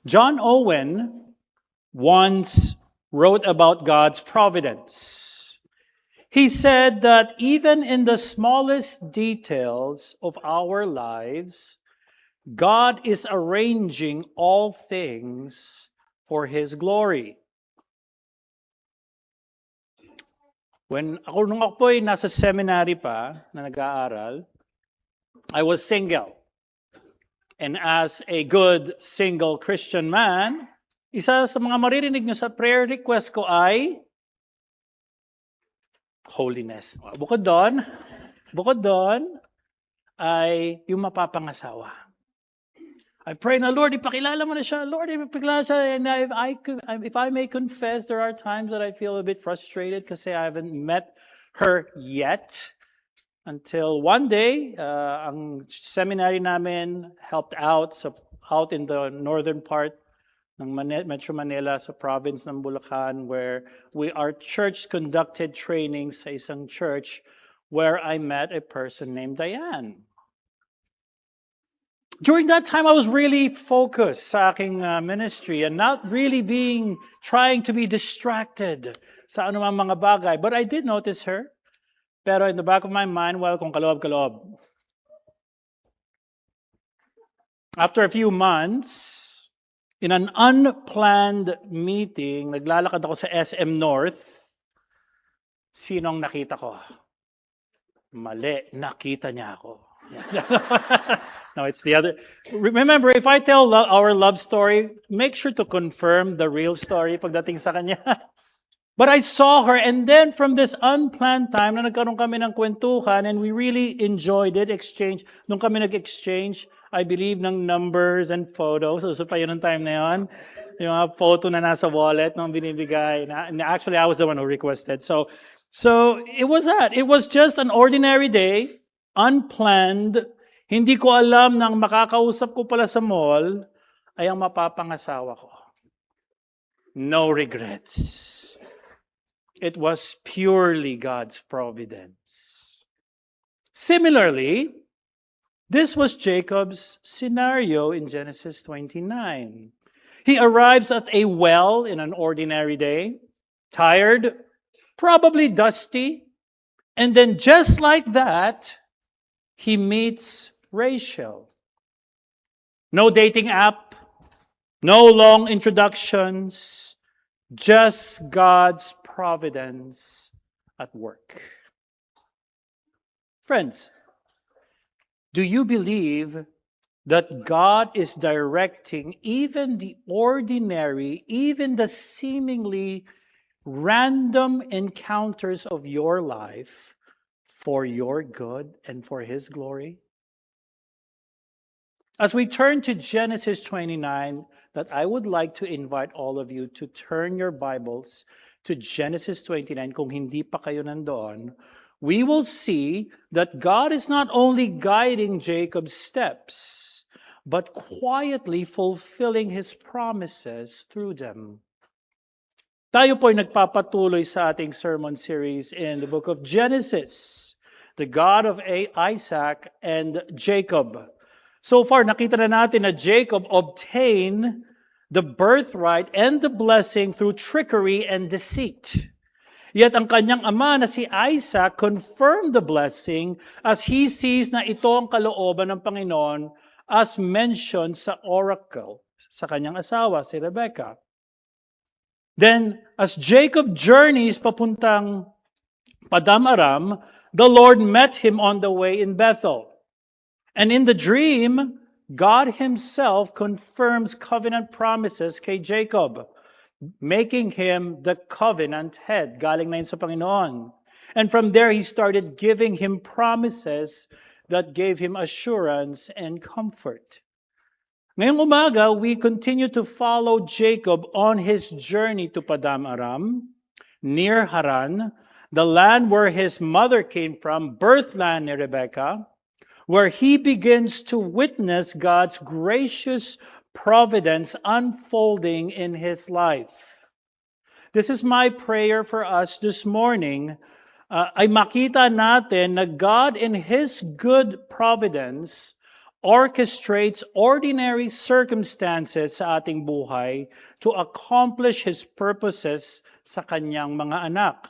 John Owen once wrote about God's providence. He said that even in the smallest details of our lives, God is arranging all things for His glory. Nung ako po'y nasa seminary pa na nag-aaral, I was single. And as a good single Christian man, isa sa mga maririnig nyo sa prayer request ko ay holiness. Bukod doon ay yung mapapangasawa. I pray na, Lord, ipakilala mo na siya. Lord, ipakilala siya. And if I may confess, there are times that I feel a bit frustrated kasi I haven't met her yet. Until one day, ang seminary namin helped out in the northern part ng Metro Manila sa province ng Bulacan, where our church conducted training sa isang church where I met a person named Diane. During that time, I was really focused sa aking ministry and not really trying to be distracted sa anumang mga bagay. But I did notice her. Pero in the back of my mind, well, kung kaloob-kaloob. After a few months, in an unplanned meeting, naglalakad ako sa SM North. Sinong nakita ko? Mali, nakita niya ako. No, it's the other. Remember, if I tell our love story, make sure to confirm the real story pagdating sa kanya. But I saw her, and then from this unplanned time, na nagkaroon kami ng kwentuhan, and we really enjoyed it, nung kami nag-exchange, I believe, ng numbers and photos. So pa yun ang time na yun. Yung mga photo na nasa wallet nung binibigay. And actually, I was the one who requested. So it was that. It was just an ordinary day, unplanned. Hindi ko alam nang makakausap ko pala sa mall ay ang mapapangasawa ko. No regrets. It was purely God's providence. Similarly, this was Jacob's scenario in Genesis 29. He arrives at a well in an ordinary day, tired, probably dusty, and then just like that, he meets Rachel. No dating app, no long introductions, just God's providence at work. Friends, do you believe that God is directing even the ordinary, even the seemingly random encounters of your life for your good and for His glory? As we turn to Genesis 29, that I would like to invite all of you to turn your Bibles to Genesis 29, kung hindi pa kayo nandoon, we will see that God is not only guiding Jacob's steps, but quietly fulfilling His promises through them. Tayo po'y nagpapatuloy sa ating sermon series in the book of Genesis, the God of Isaac and Jacob. So far, nakita na natin na Jacob obtained the birthright and the blessing through trickery and deceit. Yet ang kanyang ama na si Isaac confirmed the blessing as he sees na ito ang kalooban ng Panginoon as mentioned sa oracle sa kanyang asawa, si Rebecca. Then, as Jacob journeys papuntang Padam Aram, the Lord met him on the way in Bethel. And in the dream, God Himself confirms covenant promises kay Jacob, making him the covenant head. Galing na yun sa Panginoon. And from there, He started giving him promises that gave him assurance and comfort. Ngayong umaga, we continue to follow Jacob on his journey to Padam Aram, near Haran, the land where his mother came from, birthland ni Rebecca, where he begins to witness God's gracious providence unfolding in his life. This is my prayer for us this morning, ay makita natin na God in His good providence orchestrates ordinary circumstances sa ating buhay to accomplish His purposes sa kanyang mga anak.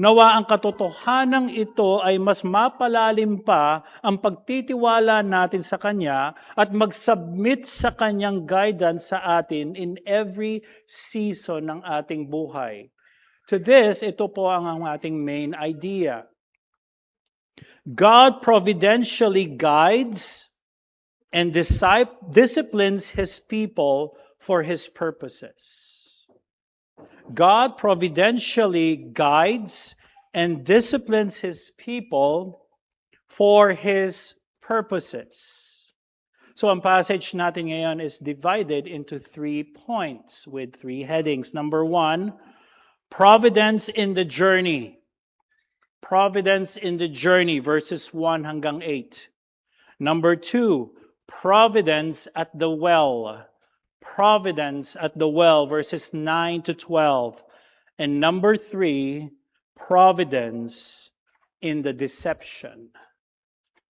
Nawa ang katotohanan ito ay mas mapalalim pa ang pagtitiwala natin sa Kanya at mag-submit sa Kanyang guidance sa atin in every season ng ating buhay. To this, ito po ang ating main idea. God providentially guides and disciplines His people for His purposes. God providentially guides and disciplines His people for His purposes. So ang passage natin ngayon is divided into 3 points with 3 headings. Number 1, providence in the journey. Providence in the journey, verses 1 hanggang 8. Number 2, providence at the well. Providence at the well, verses 9 to 12. And number 3, providence in the deception.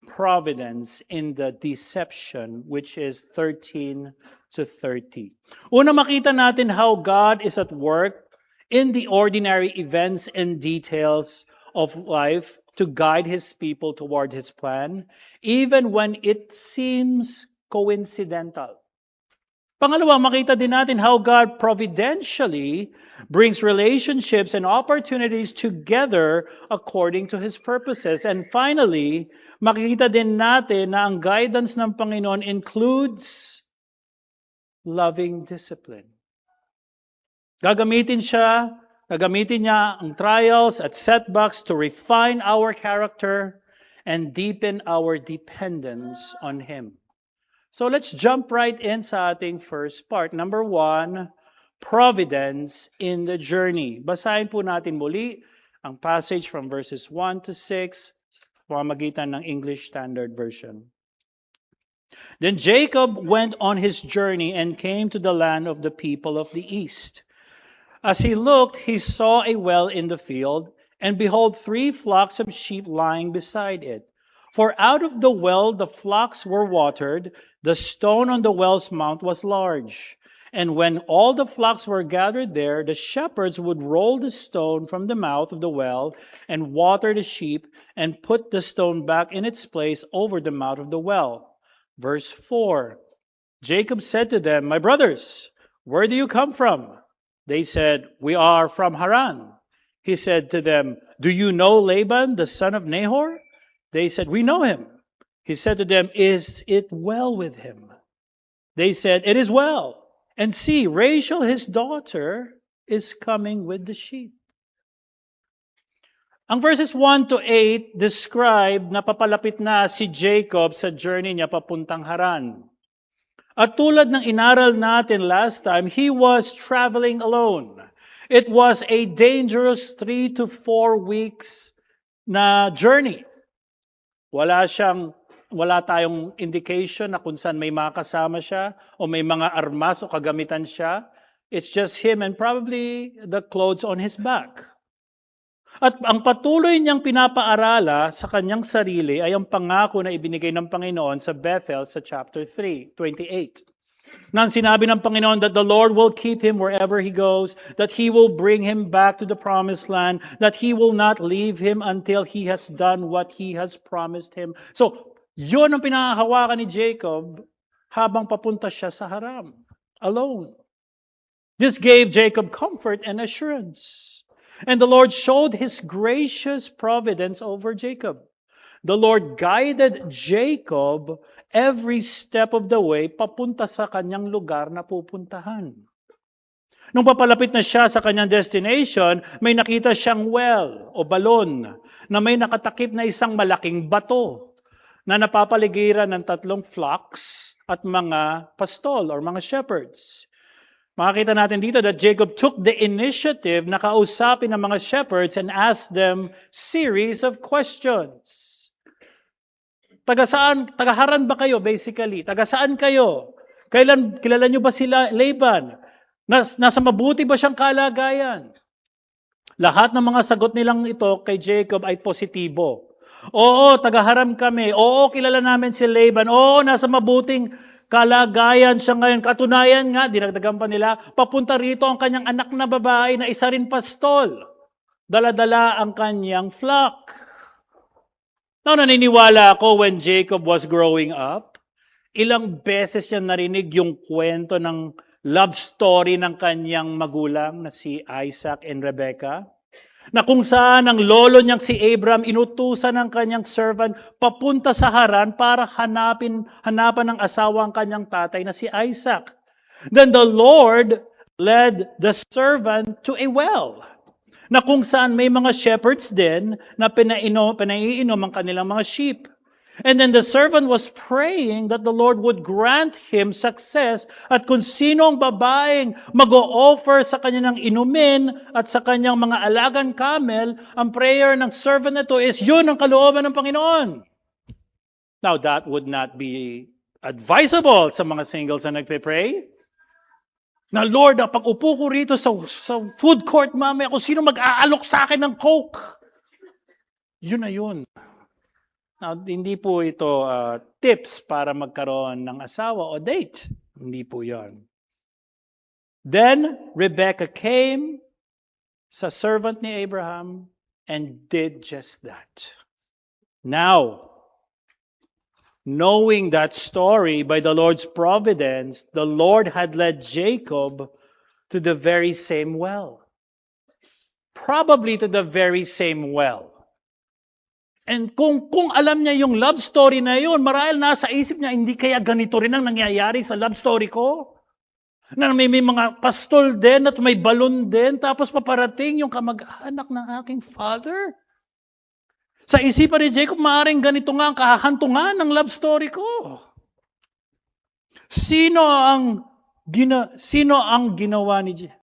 Providence in the deception, which is 13 to 30. Una, makita natin how God is at work in the ordinary events and details of life to guide His people toward His plan, even when it seems coincidental. Pangalawa, makita din natin how God providentially brings relationships and opportunities together according to His purposes. And finally, makikita din natin na ang guidance ng Panginoon includes loving discipline. Gagamitin niya ang trials at setbacks to refine our character and deepen our dependence on Him. So let's jump right in sa ating first part. Number 1, providence in the journey. Basahin po natin muli ang passage from verses 1 to 6, pamamagitan ng English Standard Version. Then Jacob went on his journey and came to the land of the people of the east. As he looked, he saw a well in the field, and behold, 3 flocks of sheep lying beside it. For out of the well the flocks were watered, the stone on the well's mouth was large. And when all the flocks were gathered there, the shepherds would roll the stone from the mouth of the well and water the sheep and put the stone back in its place over the mouth of the well. Verse 4, Jacob said to them, My brothers, where do you come from? They said, We are from Haran. He said to them, Do you know Laban, the son of Nahor? They said, We know him. He said to them, Is it well with him? They said, It is well. And see, Rachel, his daughter, is coming with the sheep. Ang verses 1 to 8 describe na papalapit na si Jacob sa journey niya papuntang Haran. At tulad ng inaral natin last time, he was traveling alone. It was a dangerous 3 to 4 weeks na journey. Wala tayong indication na kung saan may makasama siya o may mga armas o kagamitan siya. It's just him and probably the clothes on his back. At ang patuloy niyang pinapaarala sa kanyang sarili ay ang pangako na ibinigay ng Panginoon sa Bethel sa chapter 3:28. Nang sinabi ng Panginoon that the Lord will keep him wherever he goes, that he will bring him back to the promised land, that he will not leave him until he has done what he has promised him. So, yun ang pinahahawakan ni Jacob habang papunta siya sa Haran, alone. This gave Jacob comfort and assurance. And the Lord showed His gracious providence over Jacob. The Lord guided Jacob every step of the way papunta sa kanyang lugar na pupuntahan. Nung papalapit na siya sa kanyang destination, may nakita siyang well o balon na may nakatakip na isang malaking bato na napapaligiran ng 3 flocks at mga pastol or mga shepherds. Makikita natin dito that Jacob took the initiative na kausapin ng mga shepherds and asked them series of questions. Taga Haran ba kayo basically? Taga saan kayo? Kilala niyo ba sila Laban? Nasa mabuti ba siyang kalagayan? Lahat ng mga sagot nilang ito kay Jacob ay positibo. Oo, tagaharam kami. Oo, kilala namin si Laban. Oo, nasa mabuting kalagayan siya ngayon. Katunayan nga, dinagdagan pa nila, papunta rito ang kanyang anak na babae na isa rin pastol. Dala-dala ang kanyang flock. Now, naniniwala ako when Jacob was growing up, ilang beses niya narinig yung kwento ng love story ng kanyang magulang na si Isaac and Rebecca, na kung saan ang lolo niyang si Abraham inutusan ng kanyang servant papunta sa Haran para hanapan ng asawa ang kanyang tatay na si Isaac. Then the Lord led the servant to a well, na kung saan may mga shepherds din na pinaiinom ang kanilang mga sheep. And then the servant was praying that the Lord would grant him success at kung sino ang babaeng mag-o-offer sa kanya ng inumin at sa kanyang mga alagang camel, ang prayer ng servant na to is yun ang kalooban ng Panginoon. Now that would not be advisable sa mga singles na nagpe-pray. Na Lord, pag upo ko rito sa food court mamaya, kung sino mag-aalok sa akin ng Coke. Yun na yun. Now, hindi po ito tips para magkaroon ng asawa o date. Hindi po yon. Then, Rebecca came sa servant ni Abraham and did just that. Now, knowing that story by the Lord's providence, the Lord had led Jacob to the very same well. Probably to the very same well. And kung alam niya yung love story na yun, marahil nasa isip niya, hindi kaya ganito rin ang nangyayari sa love story ko? Na may mga pastol din at may balon din, tapos paparating yung kamag-anak ng aking father? Sa isipan ni Jacob, maaaring ganito nga ang kahahantungan ng love story ko. Sino ang ginawa ni Jacob?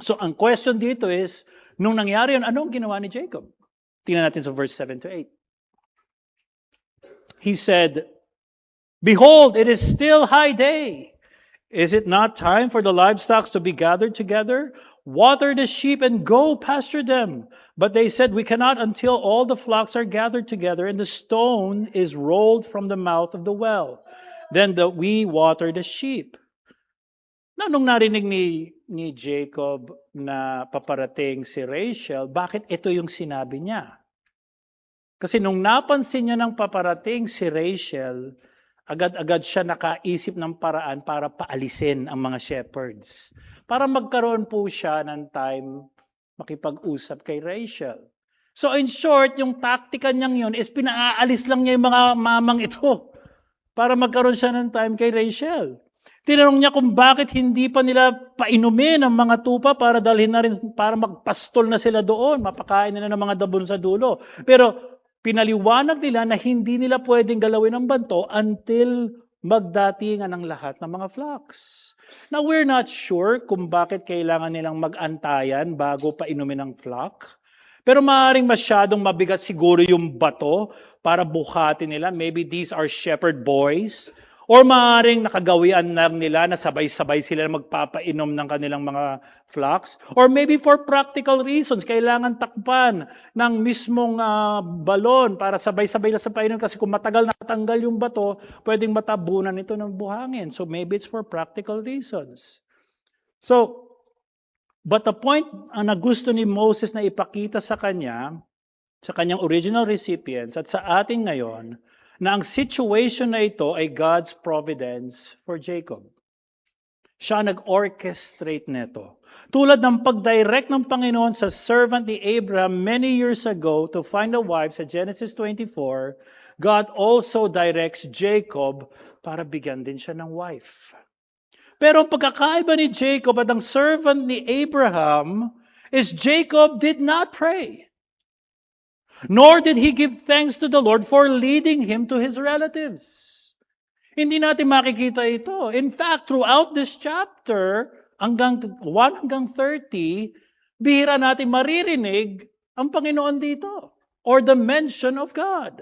So ang question dito is, nung nangyari yun, anong ginawa ni Jacob? Tingnan natin sa verse 7 to 8. He said, "Behold, it is still high day. Is it not time for the livestock to be gathered together? Water the sheep and go pasture them." But they said, "We cannot until all the flocks are gathered together and the stone is rolled from the mouth of the well. Then we water the sheep." Na nung narinig ni Jacob na paparating si Rachel, bakit ito yung sinabi niya? Kasi nung napansin niya ng paparating si Rachel, agad-agad siya nakaisip ng paraan para paalisin ang mga shepherds. Para magkaroon po siya ng time makipag-usap kay Rachel. So in short, yung taktika niyang yun is pinaalis lang niya yung mga mamang ito para magkaroon siya ng time kay Rachel. Tinanong niya kung bakit hindi pa nila painumin ang mga tupa para dalhin na rin, para magpastol na sila doon, mapakain nila ng mga dabon sa dulo. Pero pinaliwanag nila na hindi nila pwedeng galawin ang banto until magdatingan ang lahat ng mga flocks. Now, we're not sure kung bakit kailangan nilang mag-antayan bago painumin ang flock. Pero maaaring masyadong mabigat siguro yung bato para buhatin nila. Maybe these are shepherd boys. Or maaaring nakagawian lang nila na sabay-sabay sila magpapainom ng kanilang mga flocks. Or maybe for practical reasons, kailangan takpan ng mismong balon para sabay-sabay na sa painom. Kasi kung matagal natanggal yung bato, pwedeng matabunan ito ng buhangin. So maybe it's for practical reasons. So, but the point na gusto ni Moses na ipakita sa kanyang original recipients at sa atin ngayon, na ang situation na ito ay God's providence for Jacob. Siya nag-orchestrate nito. Tulad ng pag-direct ng Panginoon sa servant ni Abraham many years ago to find a wife sa Genesis 24, God also directs Jacob para bigyan din siya ng wife. Pero ang pagkakaiba ni Jacob at ang servant ni Abraham is Jacob did not pray. Nor did he give thanks to the Lord for leading him to his relatives. Hindi natin makikita ito. In fact, throughout this chapter, hanggang 1 hanggang 30, bihira natin maririnig ang Panginoon dito. Or the mention of God.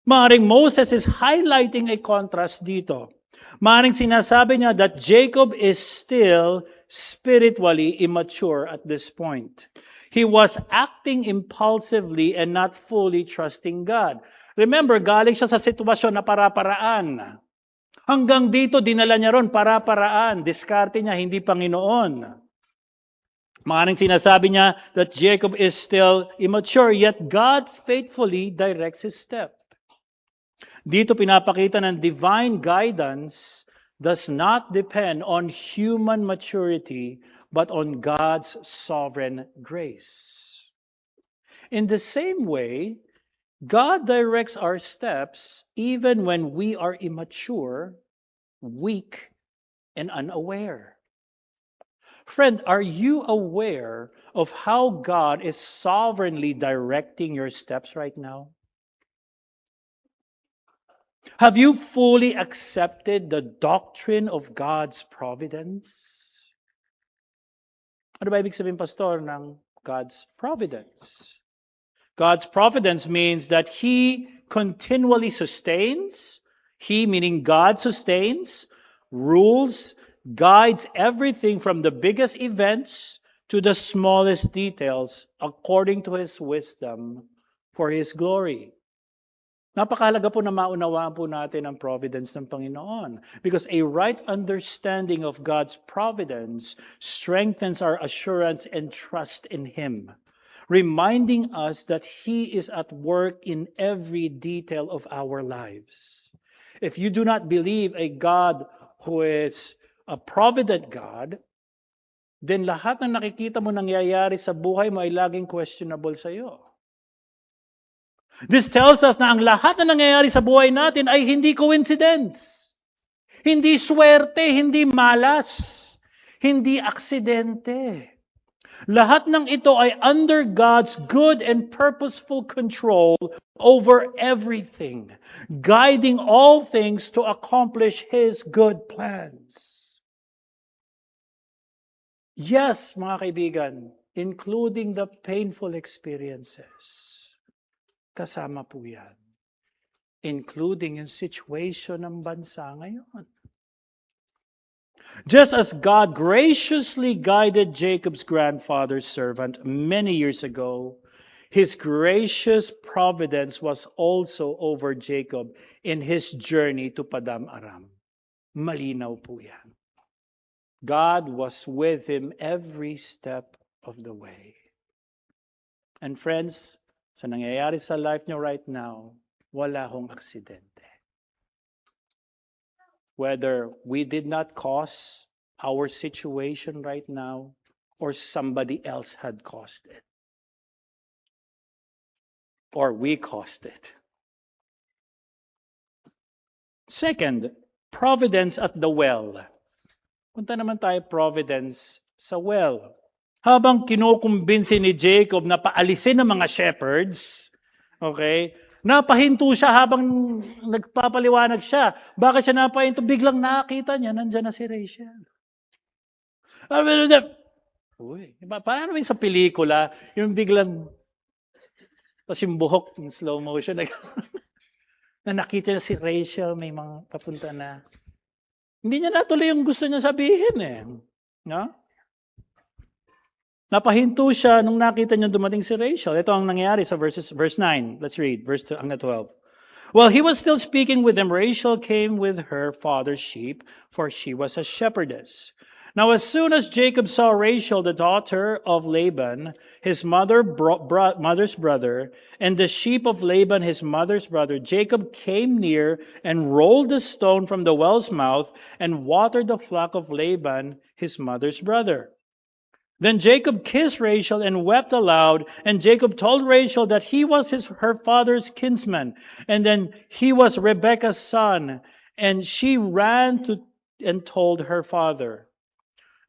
Maaring Moses is highlighting a contrast dito. Maaring sinasabi niya that Jacob is still spiritually immature at this point. He was acting impulsively and not fully trusting God. Remember, galing siya sa sitwasyon na para-paraan. Hanggang dito, dinala niya ron para-paraan. Diskarte niya, hindi Panginoon. Maaaring sinasabi niya that Jacob is still immature, yet God faithfully directs his step. Dito pinapakita ng divine guidance does not depend on human maturity, but on God's sovereign grace. In the same way, God directs our steps even when we are immature, weak, and unaware. Friend, are you aware of how God is sovereignly directing your steps right now? Have you fully accepted the doctrine of God's providence? Ano ba ibig sabihin, Pastor, ng God's providence? God's providence means that He continually sustains. He, meaning God, sustains, rules, guides everything from the biggest events to the smallest details according to His wisdom for His glory. Napakahalaga po na maunawaan po natin ang providence ng Panginoon. Because a right understanding of God's providence strengthens our assurance and trust in Him, reminding us that He is at work in every detail of our lives. If you do not believe a God who is a provident God, then lahat ng nakikita mo nangyayari sa buhay mo ay laging questionable sa iyo. This tells us na ang lahat na nangyayari sa buhay natin ay hindi coincidence. Hindi swerte, hindi malas, hindi aksidente. Lahat ng ito ay under God's good and purposeful control over everything, guiding all things to accomplish His good plans. Yes, mga kaibigan, including the painful experiences. Kasama po yan. Including yung situation ng bansa ngayon. Just as God graciously guided Jacob's grandfather's servant many years ago, His gracious providence was also over Jacob in his journey to Padam Aram. Malinaw po yan. God was with him every step of the way. And friends, sa nangyayari sa life niyo right now, wala hong aksidente. Whether we did not cause our situation right now or somebody else had caused it. Or we caused it. Second, providence at the well. Punta naman tayo providence sa well. Habang kinukumbinsi ni Jacob na paalisin ng mga shepherds, okay, napahinto siya habang nagpapaliwanag siya. Bakit siya napahinto? Biglang nakita niya, nandyan na si Rachel. Uy, parang naman sa pelikula, yung biglang, tapos yung buhok, in slow motion, na nakita niya si Rachel, may mga papunta na. Hindi niya natuloy yung gusto niya sabihin eh. No? Napahinto siya nung nakita niya dumating si Rachel. Ito ang nangyari sa verse 9. Let's read, verse 2 hanggang 12. While he was still speaking with them, Rachel came with her father's sheep, for she was a shepherdess. Now as soon as Jacob saw Rachel, the daughter of Laban, his mother's brother, and the sheep of Laban, his mother's brother, Jacob came near and rolled the stone from the well's mouth and watered the flock of Laban, his mother's brother. Then Jacob kissed Rachel and wept aloud, and Jacob told Rachel that he was her father's kinsman, and then he was Rebekah's son, and she ran and told her father.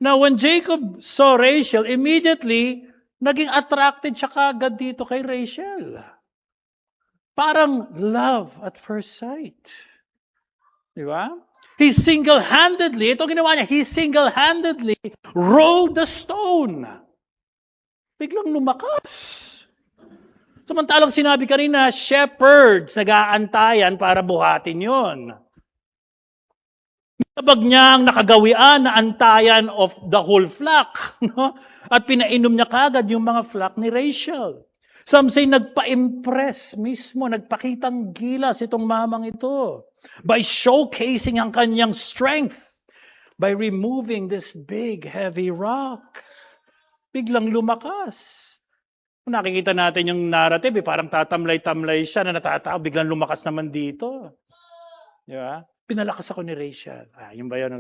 Now when Jacob saw Rachel, immediately naging attracted siya kaagad dito kay Rachel. Parang love at first sight. Di ba? He single-handedly, ito ginawa niya, he single-handedly rolled the stone. Biglang lumakas. Samantalang sinabi kanina, shepherds, nag-aantayan para buhatin yon. Tabag niya ang nakagawian na antayan of the whole flock. No? At pinainom niya kagad yung mga flock ni Rachel. Some say nagpa-impress mismo, nagpakitang gilas itong mamang ito by showcasing ang kanyang strength by removing this big heavy rock. Biglang lumakas. Kung nakikita natin yung narrative, parang tatamlay-tamlay siya na natatao, biglang lumakas naman dito. Di ba? Pinalakas ako ni Rachel. Yun ba yun?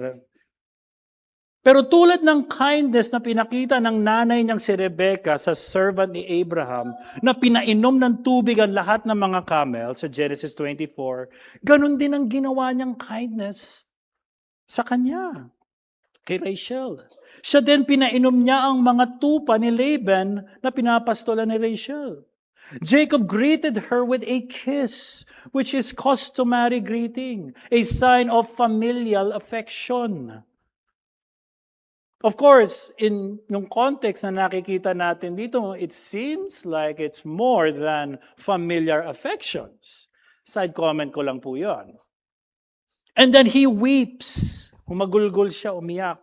Pero tulad ng kindness na pinakita ng nanay niyang si Rebecca sa servant ni Abraham, na pinainom ng tubig ang lahat ng mga camel sa Genesis 24, ganun din ang ginawa niyang kindness sa kanya, kay Rachel. Siya din pinainom niya ang mga tupa ni Laban na pinapastolan ni Rachel. Jacob greeted her with a kiss, which is customary greeting, a sign of familial affection. Of course, in yung context na nakikita natin dito, it seems like it's more than familiar affections. Side comment ko lang po yun. And then he weeps. Humagulgol siya, umiyak.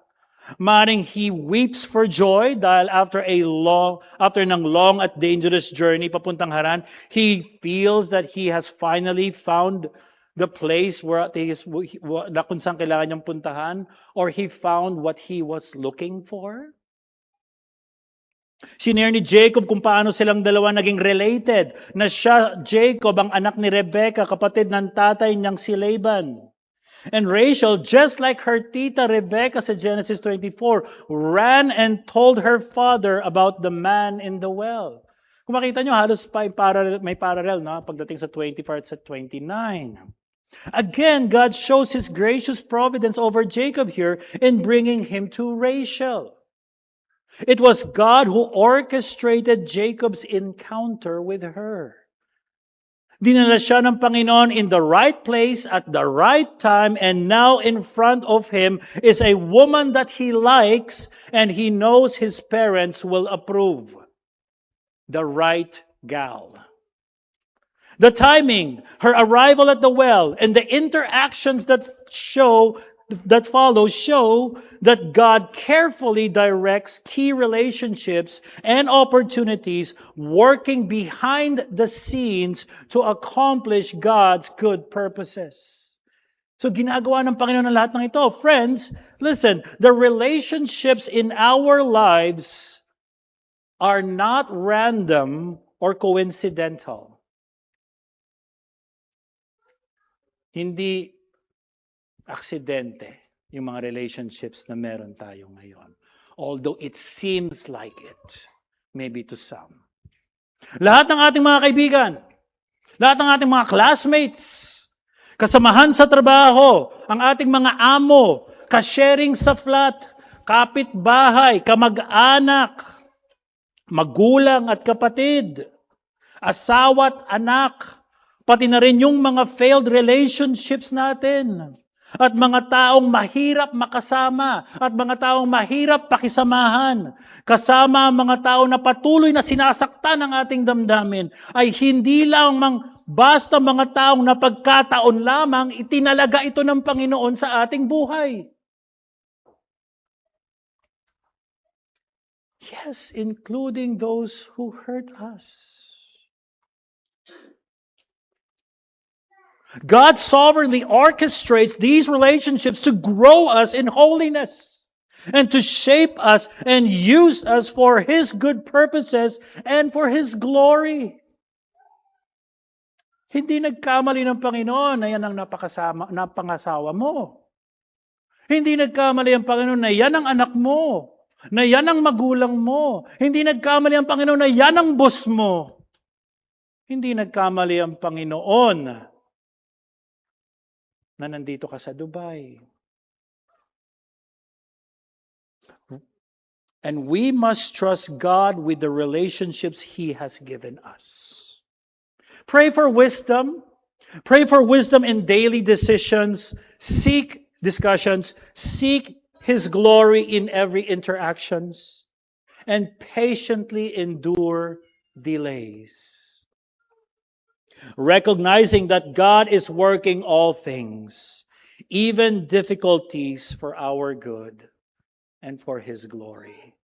Maring he weeps for joy dahil after ng long at dangerous journey papuntang Haran, he feels that he has finally found the place where na kung saan kailangan niyang puntahan, or he found what he was looking for. Sinare ni Jacob kung paano silang dalawa naging related, na siya, Jacob, ang anak ni Rebecca, kapatid ng tatay niyang si Laban. And Rachel, just like her tita Rebecca sa Genesis 24, ran and told her father about the man in the well. Kung makita nyo, halos may parallel no? Pagdating sa 24 at sa 29. Again, God shows His gracious providence over Jacob here in bringing him to Rachel. It was God who orchestrated Jacob's encounter with her. Dinala siya ng Panginoon in the right place at the right time, and now in front of him is a woman that he likes and he knows his parents will approve. The right gal. The timing, her arrival at the well, and the interactions that follow show that God carefully directs key relationships and opportunities working behind the scenes to accomplish God's good purposes. So ginagawa ng Panginoon ang lahat ng ito. Friends, listen, the relationships in our lives are not random or coincidental. Hindi aksidente yung mga relationships na meron tayo ngayon. Although it seems like it, maybe to some. Lahat ng ating mga kaibigan, lahat ng ating mga classmates, kasamahan sa trabaho, ang ating mga amo, ka-sharing sa flat, kapitbahay, kamag-anak, magulang at kapatid, asawa at anak, pati na rin yung mga failed relationships natin. At mga taong mahirap makasama. At mga taong mahirap pakisamahan. Kasama ang mga taong na patuloy na sinasaktan ng ating damdamin. Ay hindi lang basta mga taong napagkataon lamang itinalaga ito ng Panginoon sa ating buhay. Yes, including those who hurt us. God sovereignly orchestrates these relationships to grow us in holiness and to shape us and use us for His good purposes and for His glory. Hindi nagkamali ng Panginoon na yan ang napangasawa mo. Hindi nagkamali ang Panginoon na yan ang anak mo, na yan ang magulang mo. Hindi nagkamali ang Panginoon na yan ang boss mo. Hindi nagkamali ang Panginoon na nandito ka sa Dubai. And we must trust God with the relationships He has given us. Pray for wisdom. Pray for wisdom in daily decisions. Seek discussions. Seek His glory in every interactions. And patiently endure delays. Recognizing that God is working all things, even difficulties for our good and for His glory.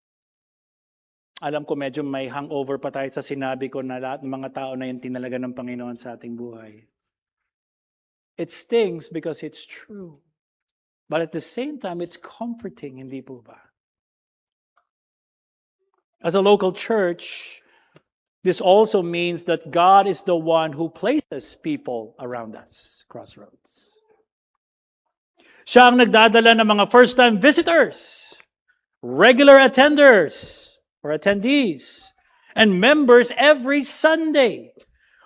Alam ko medyo may hangover pa tayo sa sinabi ko na lahat ng mga tao na yun tinalaga ng Panginoon sa ating buhay. It stings because it's true. But at the same time, it's comforting, hindi po ba? As a local church, this also means that God is the one who places people around us, Crossroads. Siya ang nagdadala ng mga first-time visitors, regular attenders, or attendees, and members every Sunday.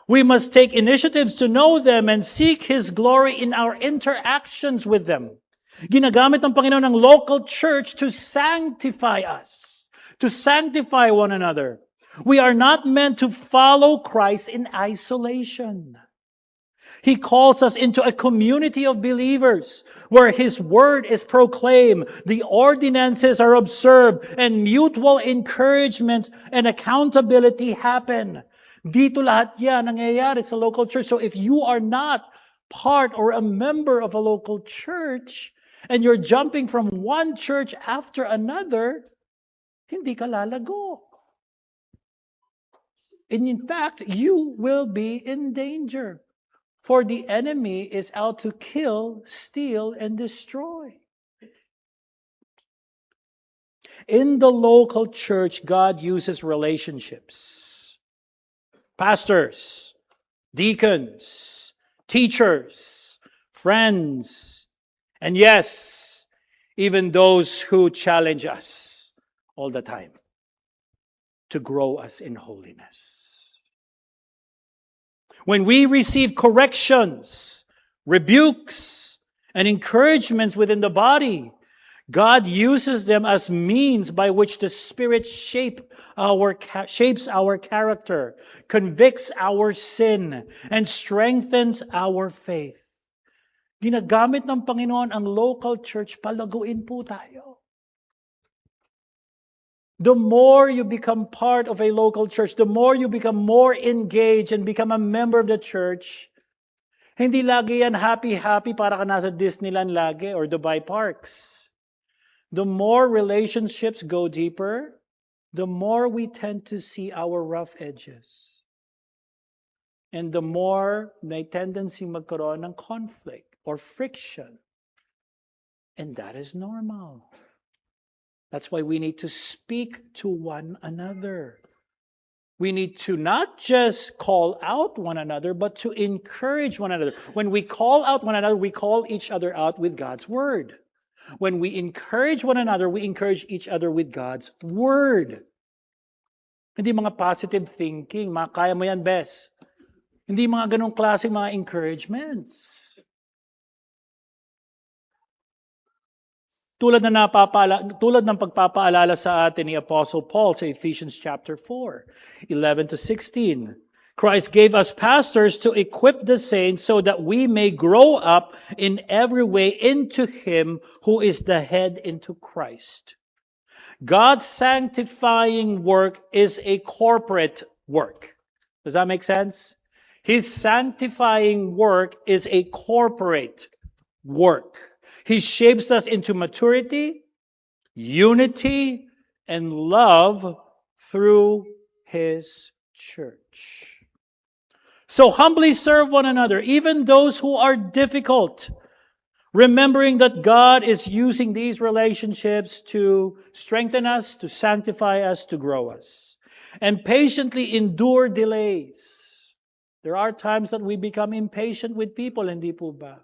We must take initiatives to know them and seek His glory in our interactions with them. Ginagamit ng Panginoon ang local church to sanctify us, to sanctify one another. We are not meant to follow Christ in isolation. He calls us into a community of believers where His word is proclaimed, the ordinances are observed, and mutual encouragement and accountability happen. Dito lahat yan nangyayari sa local church. So if you are not part or a member of a local church, and you're jumping from one church after another, hindi ka lalago. And in fact, you will be in danger. For the enemy is out to kill, steal, and destroy. In the local church, God uses relationships. Pastors, deacons, teachers, friends, and yes, even those who challenge us all the time to grow us in holiness. When we receive corrections, rebukes, and encouragements within the body, God uses them as means by which the Spirit shapes our character, convicts our sin, and strengthens our faith. Ginagamit ng Panginoon ang local church, palaguin po tayo. The more you become part of a local church, the more you become more engaged and become a member of the church, hindi lagi yan happy-happy para ka nasa Disneyland lagi or Dubai Parks. The more relationships go deeper, the more we tend to see our rough edges. And the more may tendency magkaroon ng conflict or friction. And that is normal. That's why we need to speak to one another. We need to not just call out one another, but to encourage one another. When we call out one another, we call each other out with God's word. When we encourage one another, we encourage each other with God's word. Hindi mga positive thinking, mga kaya mo yan, bes. Hindi mga ganong klase mga encouragements. Tulad ng pagpapaalala sa atin ni Apostle Paul sa Ephesians chapter 4, 11 to 16. Christ gave us pastors to equip the saints so that we may grow up in every way into Him who is the head, into Christ. God's sanctifying work is a corporate work. Does that make sense? His sanctifying work is a corporate work. He shapes us into maturity, unity, and love through His church. So humbly serve one another, even those who are difficult, remembering that God is using these relationships to strengthen us, to sanctify us, to grow us. And patiently endure delays. There are times that we become impatient with people, hindi po ba?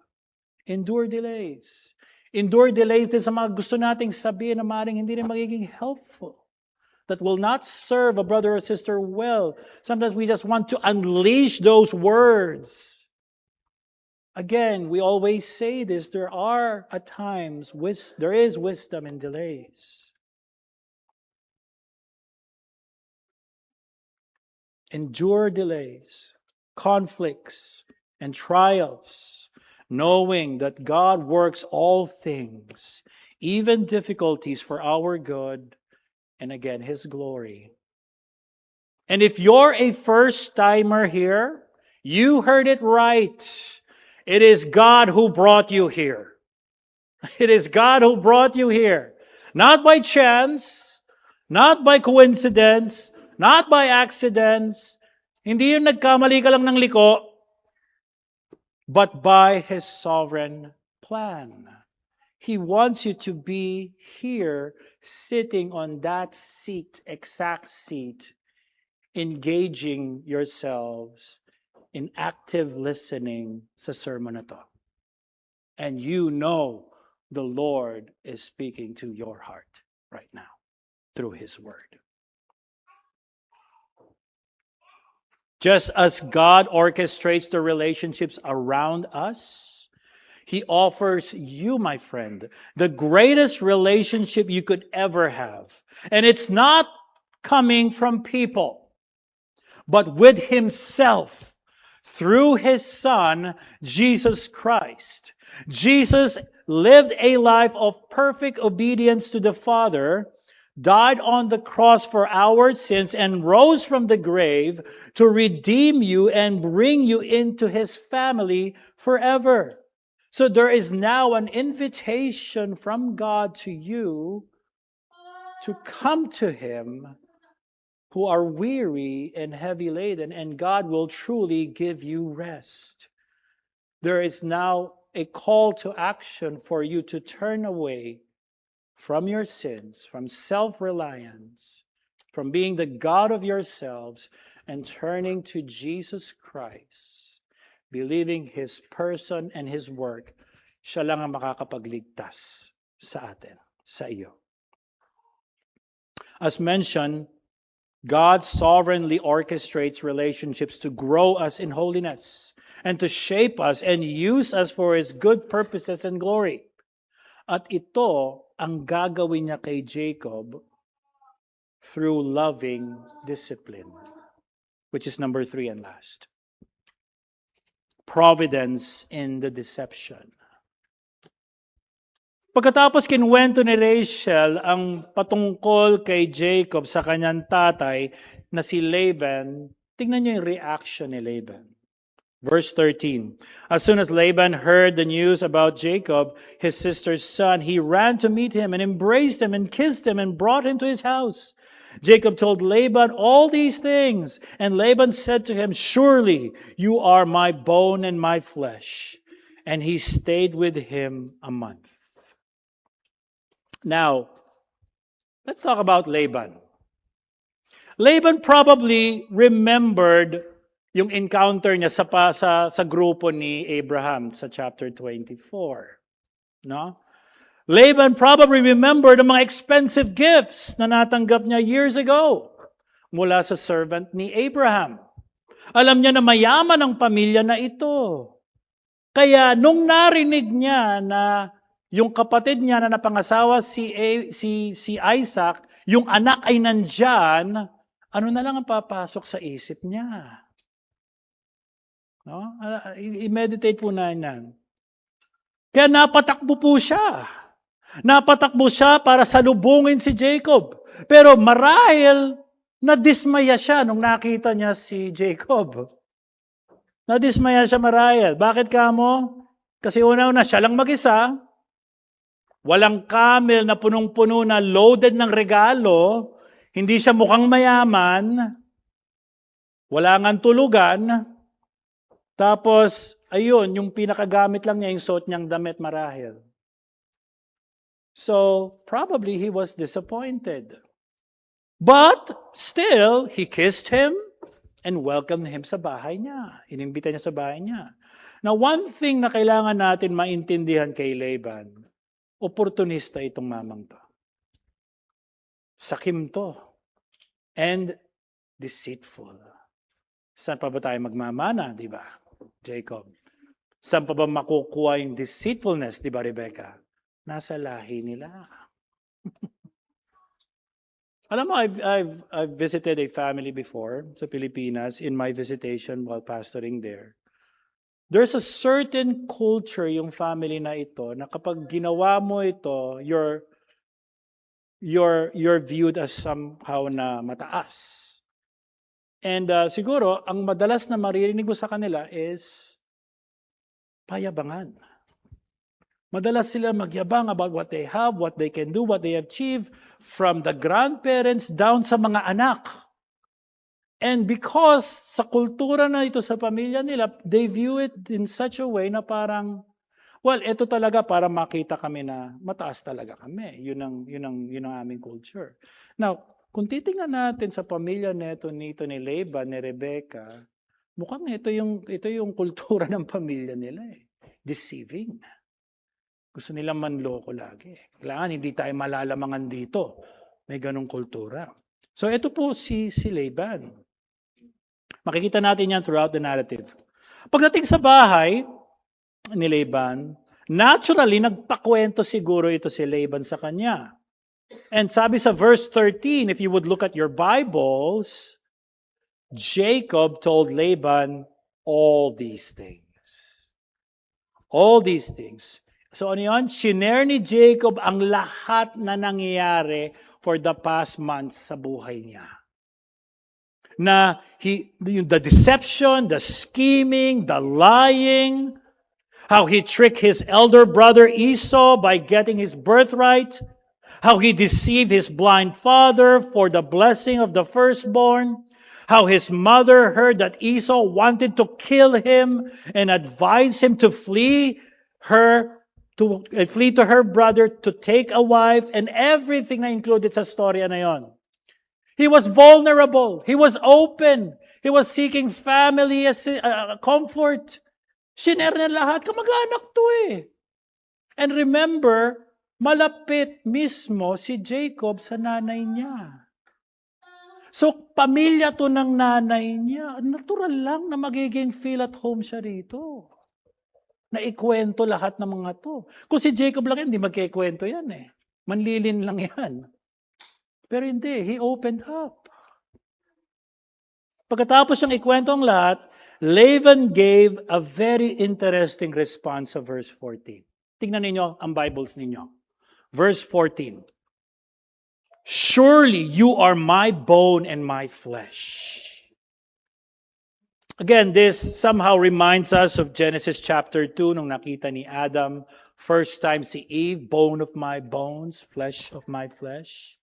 Endure delays. Endure delays din sa mga gusto nating sabihin na maaaring hindi rin magiging helpful. That will not serve a brother or sister well. Sometimes we just want to unleash those words. Again, we always say this, there are at times, there is wisdom in delays. Endure delays, conflicts, and trials, knowing that God works all things, even difficulties, for our good, and again, His glory. And if you're a first-timer here, you heard it right. It is God who brought you here. It is God who brought you here. Not by chance, not by coincidence, not by accidents. Hindi yung nagkamali ka lang ng liko, but by His sovereign plan. He wants you to be here, sitting on that seat, exact seat, engaging yourselves in active listening sa sermon na to. And you know the Lord is speaking to your heart right now through His Word. Just as God orchestrates the relationships around us, He offers you, my friend, the greatest relationship you could ever have. And it's not coming from people, but with Himself through His Son, Jesus Christ. Jesus lived a life of perfect obedience to the Father, died on the cross for our sins, and rose from the grave to redeem you and bring you into His family forever. So there is now an invitation from God to you to come to Him who are weary and heavy laden, and God will truly give you rest. There is now a call to action for you to turn away from your sins, from self-reliance, from being the God of yourselves, and turning to Jesus Christ, believing His person and His work. Siya lang ang makakapagligtas sa atin, sa iyo. As mentioned, God sovereignly orchestrates relationships to grow us in holiness and to shape us and use us for His good purposes and glory. At ito ang gagawin niya kay Jacob through loving discipline, which is number 3 and last. Providence in the deception. Pagkatapos kinwento ni Rachel ang patungkol kay Jacob sa kanyang tatay na si Laban, tingnan niyo yung reaction ni Laban. Verse 13. As soon as Laban heard the news about Jacob, his sister's son, he ran to meet him and embraced him and kissed him and brought him to his house. Jacob told Laban all these things, and Laban said to him, "Surely you are my bone and my flesh." And he stayed with him a month. Now, let's talk about Laban. Laban probably remembered yung encounter niya sa grupo ni Abraham sa chapter 24. No? Laban probably remembered the mga expensive gifts na natanggap niya years ago mula sa servant ni Abraham. Alam niya na mayaman ang pamilya na ito. Kaya nung narinig niya na yung kapatid niya na napangasawa si Isaac, yung anak ay nandyan, ano na lang ang papasok sa isip niya? No? I-meditate po na yan. Kaya napatakbo po siya. Napatakbo siya para salubungin si Jacob. Pero marahil, nadismaya siya nung nakita niya si Jacob. Nadismaya siya marahil. Bakit kamo? Kasi una-una, siya lang mag-isa. Walang camel na punong-puno na loaded ng regalo. Hindi siya mukhang mayaman. Wala ngang tulugan. Tapos, ayun, yung pinakagamit lang niya, yung suot niyang damit marahil. So, probably he was disappointed. But, still, he kissed him and welcomed him sa bahay niya. Inimbita niya sa bahay niya. Now, one thing na kailangan natin maintindihan kay Laban, oportunista itong mamang to. Sakim to. And deceitful. Saan pa ba tayo magmamana, di ba, Jacob? Saan pa ba makukuha yung deceitfulness, di ba, Rebecca? Nasa lahi nila. Alam mo, I've visited a family before sa Pilipinas in my visitation while pastoring there. There's a certain culture yung family na ito na kapag ginawa mo ito, you're viewed as somehow na mataas. And siguro, ang madalas na maririnig mo sa kanila is payabangan. Madalas sila magyabang about what they have, what they can do, what they achieve, from the grandparents down sa mga anak. And because sa kultura na ito sa pamilya nila, they view it in such a way na parang, well, ito talaga para makita kami na mataas talaga kami. Yun ang aming culture. Now, kung titingnan natin sa pamilya nito ni Laban, ni Rebecca, mukhang ito yung kultura ng pamilya nila eh. Deceiving. Gusto nilang manloko lagi. Kailangan hindi tayo malalamangan dito. May ganong kultura. So ito po si Laban. Makikita natin yan throughout the narrative. Pagdating sa bahay ni Laban, naturally nagpakwento siguro ito si Laban sa kanya. And sabi sa verse 13, if you would look at your Bibles, Jacob told Laban all these things. All these things. So ano yun? Shinare ni Jacob ang lahat na nangyayari for the past months sa buhay niya. Na the deception, the scheming, the lying, how he tricked his elder brother Esau by getting his birthright, how he deceived his blind father for the blessing of the firstborn, how his mother heard that Esau wanted to kill him and advised him to flee to her brother to take a wife, and everything na included sa storya na yon. He was vulnerable. He was open. He was seeking family comfort. Shiner na lahat. Kamag-anak to eh. And remember, malapit mismo si Jacob sa nanay niya. So, pamilya to ng nanay niya. Natural lang na magiging feel at home siya rito. Na ikwento lahat ng mga to. Kung si Jacob lang yan, hindi magkikwento yan eh. Manlilin lang yan. Pero hindi, he opened up. Pagkatapos niyang ikwento ang lahat, Laban gave a very interesting response sa verse 14. Tingnan ninyo ang Bibles ninyo. Verse 14. Surely you are my bone and my flesh. Again, this somehow reminds us of Genesis chapter 2 nung nakita ni Adam, first time si Eve, bone of my bones, flesh of my flesh.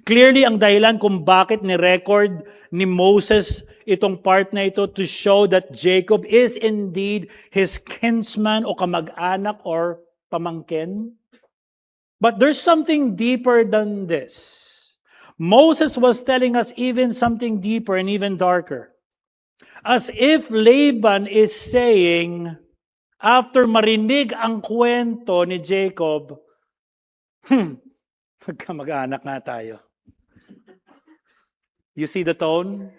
Clearly, ang dahilan kung bakit ni-record ni Moses itong part na ito to show that Jacob is indeed his kinsman o kamag-anak or pamangkin. But there's something deeper than this. Moses was telling us even something deeper and even darker. As if Laban is saying, after marinig ang kwento ni Jacob, magkamag-anak nga tayo. You see the tone?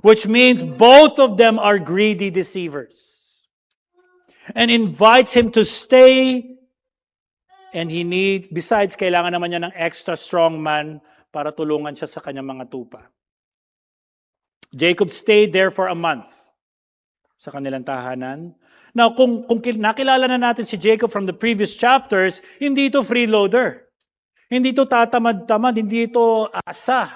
Which means both of them are greedy deceivers. And invites him to stay. And besides, kailangan naman niya ng extra strong man para tulungan siya sa kanyang mga tupa. Jacob stayed there for a month sa kanilang tahanan. Now, kung nakilala na natin si Jacob from the previous chapters, hindi ito freeloader. Hindi ito tatamad-tamad, hindi ito asa.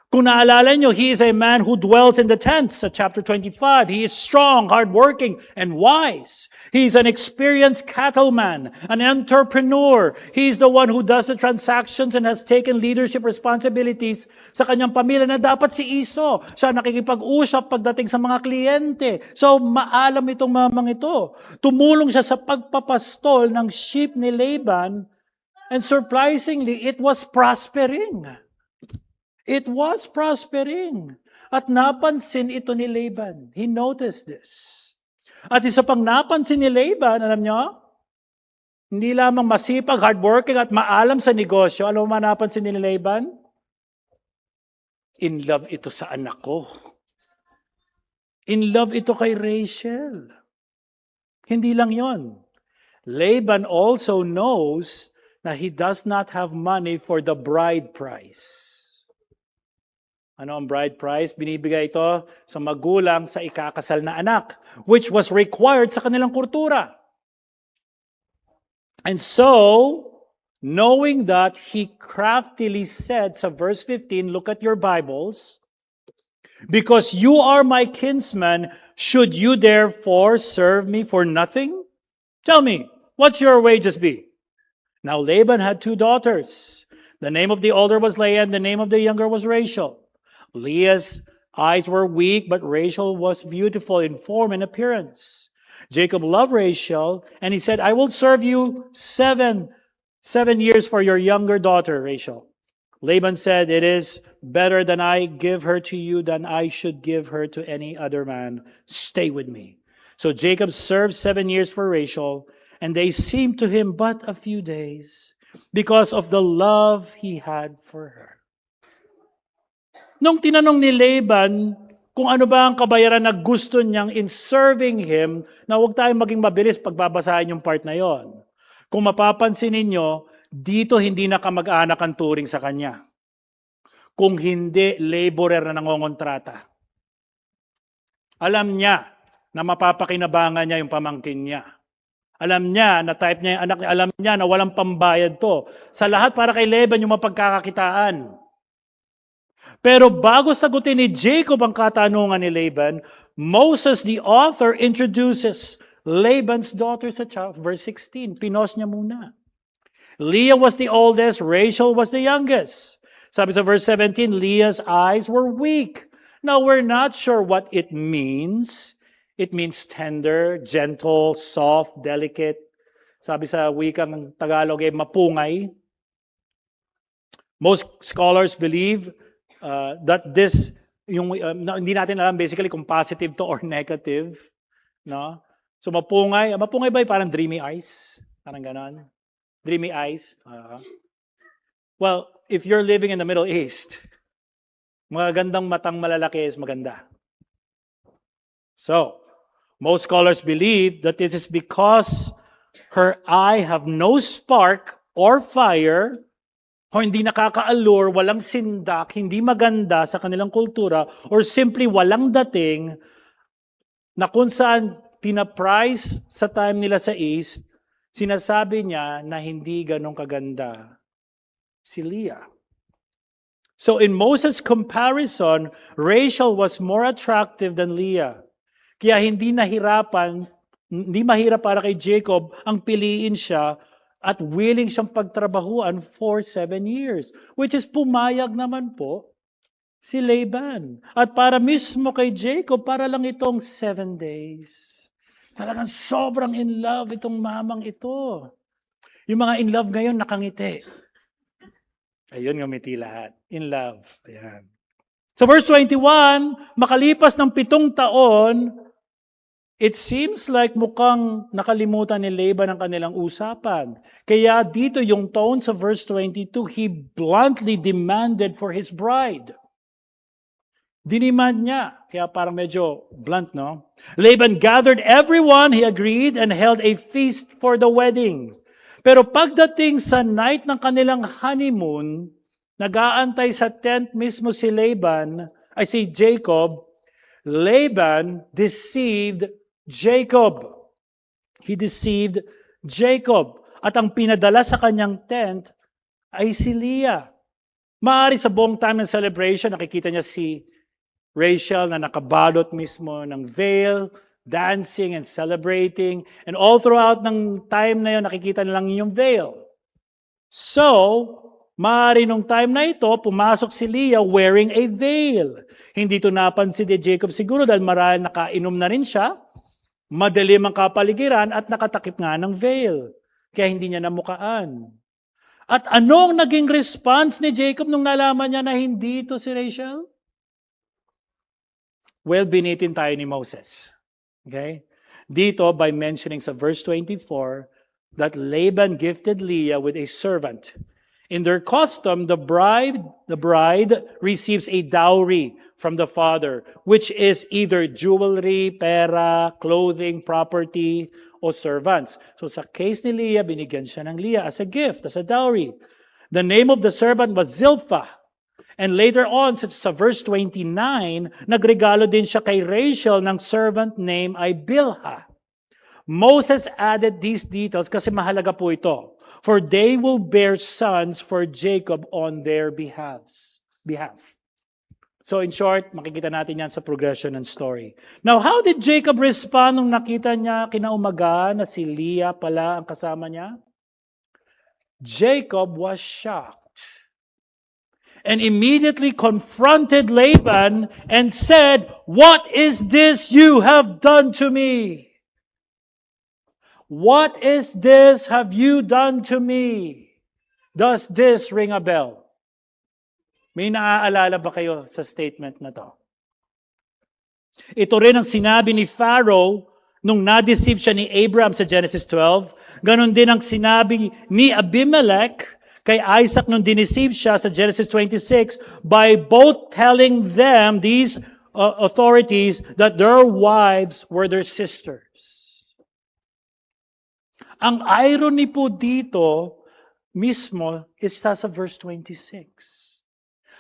Kung naalala nyo, he is a man who dwells in the tents sa chapter 25. He is strong, hardworking, and wise. He is an experienced cattleman, an entrepreneur. He is the one who does the transactions and has taken leadership responsibilities sa kanyang pamilya na dapat si Esau. Siya nakikipag-usap pagdating sa mga kliyente. So, maalam itong mamang ito. Tumulong siya sa pagpapastol ng sheep ni Laban, and surprisingly, it was prospering. It was prospering. At napansin ito ni Laban. He noticed this. At isa pang napansin ni Laban, alam nyo? Hindi lamang masipag, hardworking at maalam sa negosyo. Alam mo napansin ni Laban? In love ito sa anak ko. In love ito kay Rachel. Hindi lang yon. Laban also knows na he does not have money for the bride price. Ano ang bride price? Binibigay ito sa magulang sa ikakasal na anak, which was required sa kanilang kultura. And so, knowing that, he craftily said sa verse 15, look at your Bibles, because you are my kinsman, should you therefore serve me for nothing? Tell me, what's your wages be? Now Laban had 2 daughters. The name of the older was Leah, and the name of the younger was Rachel. Leah's eyes were weak, but Rachel was beautiful in form and appearance. Jacob loved Rachel, and he said, I will serve you 7 years for your younger daughter, Rachel. Laban said, it is better that I give her to you than I should give her to any other man. Stay with me. So Jacob served 7 years for Rachel, and they seemed to him but a few days because of the love he had for her. Nung tinanong ni Laban kung ano ba ang kabayaran na gusto niyang in serving him, na huwag tayong maging mabilis pagbabasahin yung part na yon. Kung mapapansin ninyo, dito hindi na kamag-anak ang turing sa kanya. Kung hindi, laborer na nangongontrata. Alam niya na mapapakinabangan niya yung pamangkin niya. Alam niya na type niya yung anak niya. Alam niya na walang pambayad to. Sa lahat para kay Laban yung mapagkakakitaan. Pero bago sagutin ni Jacob ang katanungan ni Laban, Moses, the author, introduces Laban's daughter sa verse 16. Pinos niya muna. Leah was the oldest, Rachel was the youngest. Sabi sa verse 17, Leah's eyes were weak. Now we're not sure what it means. It means tender, gentle, soft, delicate. Sabi sa wikang Tagalog ay mapungay. Most scholars believe that this, hindi natin alam basically kung positive to or negative. No? So mapungay ba parang dreamy eyes? Parang ganon. Dreamy eyes. Well, if you're living in the Middle East, magandang matang malalaki is maganda. So, most scholars believe that this is because her eye have no spark or fire, o hindi nakaka-allure, walang sindak, hindi maganda sa kanilang kultura, or simply walang dating, na kung saan pinaprice sa time nila sa East, sinasabi niya na hindi ganong kaganda si Leah. So in Moses' comparison, Rachel was more attractive than Leah. Kaya hindi mahirap para kay Jacob ang piliin siya at willing siyang pagtrabahuan for 7 years. Which is pumayag naman po si Laban. At para mismo kay Jacob, para lang itong 7 days. Talagang sobrang in love itong mamang ito. Yung mga in love ngayon nakangiti. Ayun, ngumiti lahat. In love. Ayan. So verse 21, makalipas ng 7 taon, it seems like mukhang nakalimutan ni Laban ang kanilang usapan. Kaya dito yung tone sa verse 22, he bluntly demanded for his bride. Dinemand niya. Kaya parang medyo blunt, no? Laban gathered everyone, he agreed, and held a feast for the wedding. Pero pagdating sa night ng kanilang honeymoon, nag-aantay sa tent mismo si Jacob, Laban deceived Jacob. He deceived Jacob. At ang pinadala sa kanyang tent ay si Leah. Maaari sa buong time ng celebration, nakikita niya si Rachel na nakabalot mismo ng veil, dancing and celebrating. And all throughout ng time na yun, nakikita nilang yung veil. So, maaari nung time na ito, pumasok si Leah wearing a veil. Hindi ito napansin ni Jacob siguro dahil marahil nakainom na rin siya, madilim ang kapaligiran at nakatakip nga ng veil. Kaya hindi niya namukaan. At anong naging response ni Jacob nung nalaman niya na hindi ito si Rachel? Well, binitin tayo ni Moses. Okay? Dito, by mentioning sa verse 24, that Laban gifted Leah with a servant. In their custom, the bride receives a dowry from the father, which is either jewelry, pera, clothing, property, o servants. So sa case ni Leah, binigyan siya ng Leah as a gift, as a dowry. The name of the servant was Zilpah. And later on, sa verse 29, nagregalo din siya kay Rachel ng servant name ay Bilhah. Moses added these details kasi mahalaga po ito. For they will bear sons for Jacob on their behalf. So in short, makikita natin yan sa progression ng story. Now, how did Jacob respond nung nakita niya kinaumaga na si Leah pala ang kasama niya? Jacob was shocked and immediately confronted Laban and said, "What is this you have done to me? What is this have you done to me? Does this ring a bell?" May naaalala ba kayo sa statement na to? Ito rin ang sinabi ni Pharaoh nung na-deceive siya ni Abraham sa Genesis 12. Ganon din ang sinabi ni Abimelech kay Isaac nung dineceive siya sa Genesis 26 by both telling them, these authorities, that their wives were their sisters. Ang irony po dito mismo is sa verse 26.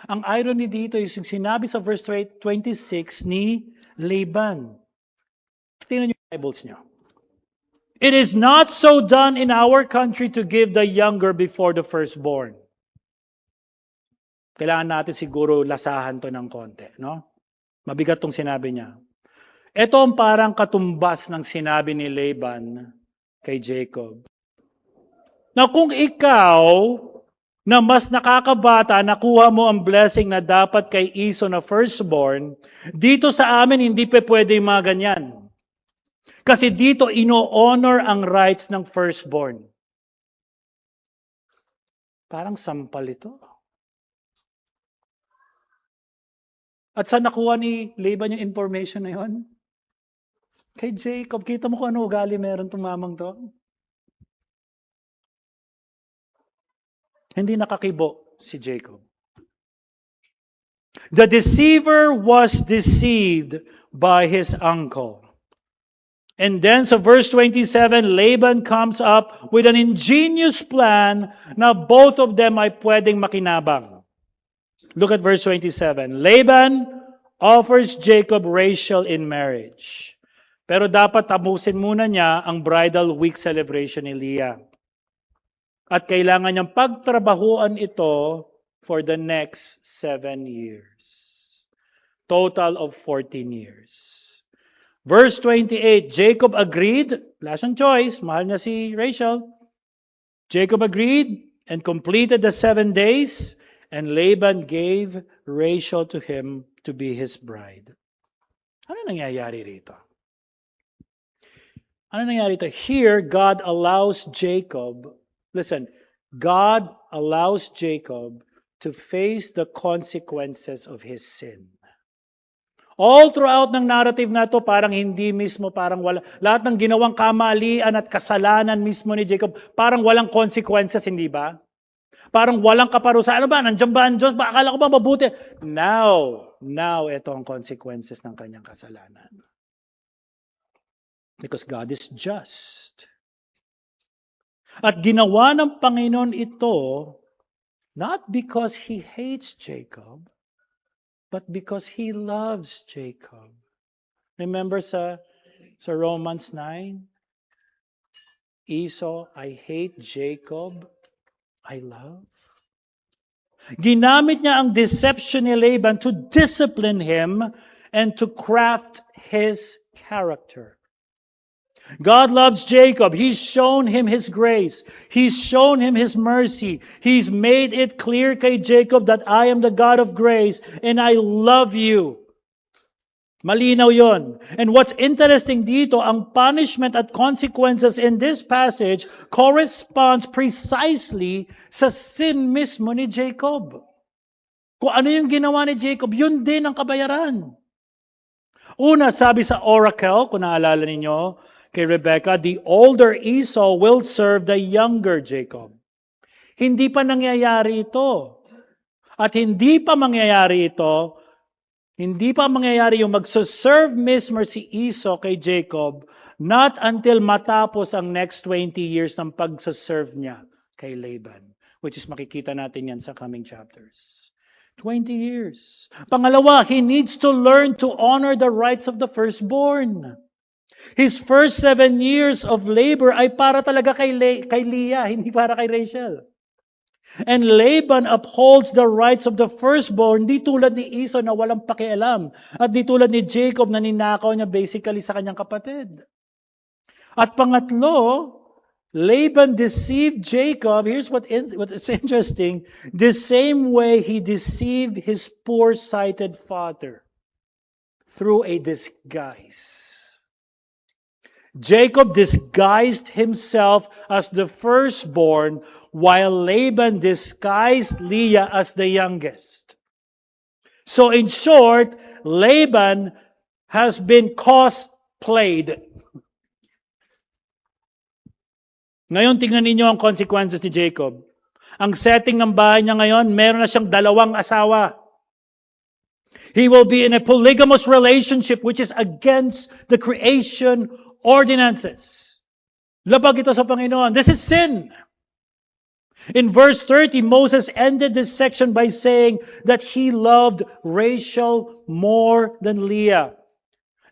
Ang irony dito is yung sinabi sa verse 26 ni Laban. Tingnan niyo yung Bibles niyo. It is not so done in our country to give the younger before the firstborn. Kailangan natin siguro lasahan to ng konti, no? Mabigat tong sinabi niya. Ito ang parang katumbas ng sinabi ni Laban kay Jacob. Na kung ikaw na mas nakakabata, nakuha mo ang blessing na dapat kay Esau na firstborn, dito sa amin hindi pa pwede yung mga ganyan. Kasi dito ino-honor ang rights ng firstborn. Parang sampal ito. At saan nakuha ni Laban yung information na yun? Kay Jacob. Kita mo kung ano ugali meron itong mamang to? Hindi nakakibo si Jacob. The deceiver was deceived by his uncle. And then sa verse 27, Laban comes up with an ingenious plan na both of them ay pwedeng makinabang. Look at verse 27. Laban offers Jacob Rachel in marriage. Pero dapat tapusin muna niya ang bridal week celebration ni Leah. At kailangan niyang pagtrabahuan ito for the next 7 years. Total of 14 years. Verse 28, Jacob agreed. Wala siyang choice. Mahal niya si Rachel. Jacob agreed and completed the 7 days. And Laban gave Rachel to him to be his bride. Ano nangyayari rito? Ano nangyayari rito? Here, God allows Jacob, listen, God allows Jacob to face the consequences of his sin. All throughout ng narrative na to, parang hindi mismo, parang wala, lahat ng ginawang kamalian at kasalanan mismo ni Jacob, parang walang consequences, hindi ba? Parang walang kaparusahan. Ano ba? Nandiyan ba ang Diyos? Akala ko ba mabuti? Now, ito ang consequences ng kanyang kasalanan. Because God is just. At ginawa ng Panginoon ito, not because He hates Jacob, but because He loves Jacob. Remember sa Romans 9? Esau, I hate Jacob, I love. Ginamit niya ang deception ni Laban to discipline him and to craft his character. God loves Jacob. He's shown him His grace. He's shown him His mercy. He's made it clear kay Jacob that I am the God of grace and I love you. Malinaw yon. And what's interesting dito, ang punishment at consequences in this passage corresponds precisely sa sin mismo ni Jacob. Kung ano yung ginawa ni Jacob, yun din ang kabayaran. Una, sabi sa oracle, kung naalala ninyo, kay Rebecca, the older Esau will serve the younger Jacob. Hindi pa nangyayari ito. At hindi pa mangyayari yung magsaserve mismo si Esau kay Jacob not until matapos ang next 20 years ng pagsaserve niya kay Laban. Which is makikita natin yan sa coming chapters. 20 years. Pangalawa, he needs to learn to honor the rights of the firstborn. His first 7 years of labor ay para talaga kay Leah, hindi para kay Rachel. And Laban upholds the rights of the firstborn, di tulad ni Esau na walang pakialam. At di tulad ni Jacob na ninakaw niya basically sa kanyang kapatid. At pangatlo, Laban deceived Jacob. Here's what is interesting. The same way he deceived his poor-sighted father through a disguise. Jacob disguised himself as the firstborn, while Laban disguised Leah as the youngest. So in short, Laban has been cosplayed. Ngayon, tingnan ninyo ang consequences ni Jacob. Ang setting ng bahay niya ngayon, meron na siyang 2 asawa. He will be in a polygamous relationship which is against the creation ordinances. Labag ito sa Panginoon. This is sin. In verse 30, Moses ended this section by saying that he loved Rachel more than Leah.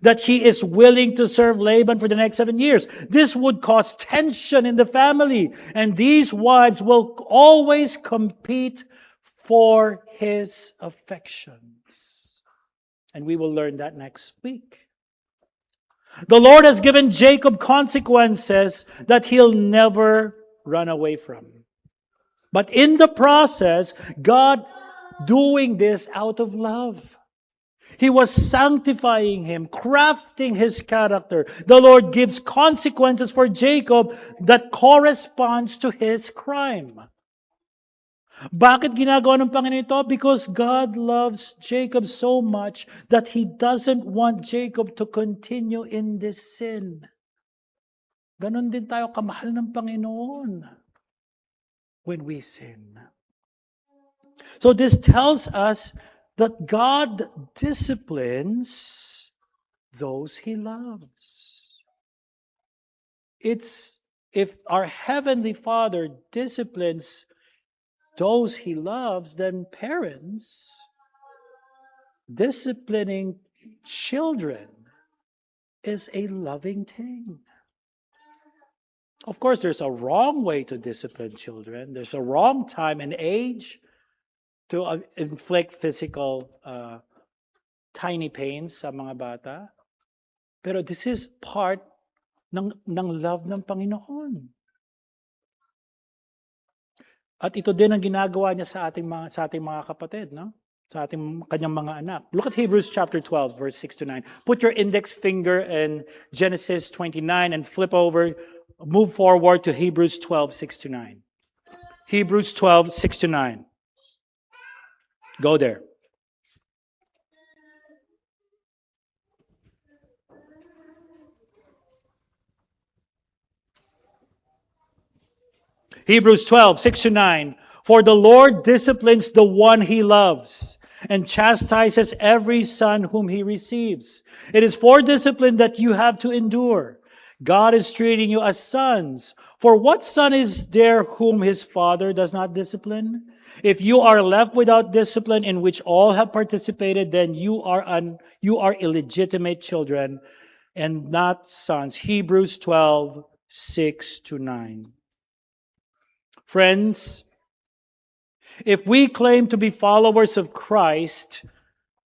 That he is willing to serve Laban for the next 7 years. This would cause tension in the family. And these wives will always compete for his affections. And we will learn that next week. The Lord has given Jacob consequences that he'll never run away from. But in the process, God doing this out of love. He was sanctifying him, crafting his character. The Lord gives consequences for Jacob that corresponds to his crime. Bakit ginagawa ng Panginoon ito? Because God loves Jacob so much that He doesn't want Jacob to continue in this sin. Ganon din tayo kamahal ng Panginoon when we sin. So this tells us that God disciplines those He loves. It's if our Heavenly Father disciplines those He loves, then parents disciplining children is a loving thing. Of course, there's a wrong way to discipline children. There's a wrong time and age to inflict physical tiny pains sa mga bata. Pero this is part ng love ng Panginoon. At ito din ang ginagawa niya sa ating mga kapatid, no? Sa ating kanyang mga anak. Look at Hebrews chapter 12, verse 6 to 9. Put your index finger in Genesis 29 and flip over, move forward to Hebrews 12, 6 to 9. Hebrews 12, 6 to 9. Go there. Hebrews 12, 6 to 9. For the Lord disciplines the one He loves and chastises every son whom He receives. It is for discipline that you have to endure. God is treating you as sons. For what son is there whom his father does not discipline? If you are left without discipline in which all have participated, then you are illegitimate children and not sons. Hebrews 12, 6 to 9. Friends, if we claim to be followers of Christ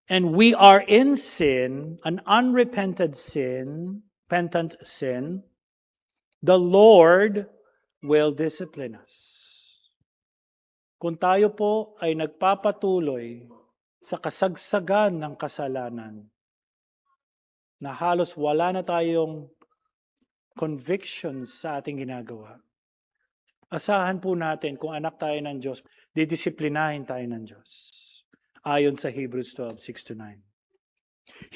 and we are in sin, an unrepentant sin, the Lord will discipline us. Kung tayo po ay nagpapatuloy sa kasagsagan ng kasalanan, na halos wala na tayong convictions sa ating ginagawa, asahan po natin kung anak tayo ng Diyos, didisiplinahin tayo ng Diyos. Ayon sa Hebrews 12, 6 to 9.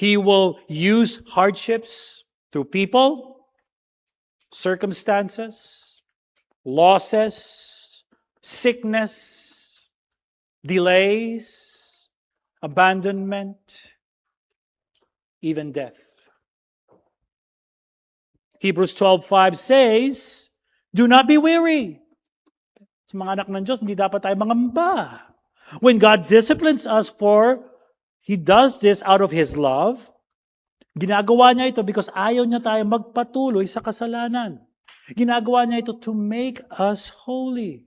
He will use hardships through people, circumstances, losses, sickness, delays, abandonment, even death. Hebrews 12:5 says, do not be weary. Sa mga anak ng Diyos, hindi dapat tayo mangamba. When God disciplines us He does this out of His love. Ginagawa niya ito because ayaw niya tayo magpatuloy sa kasalanan. Ginagawa niya ito to make us holy.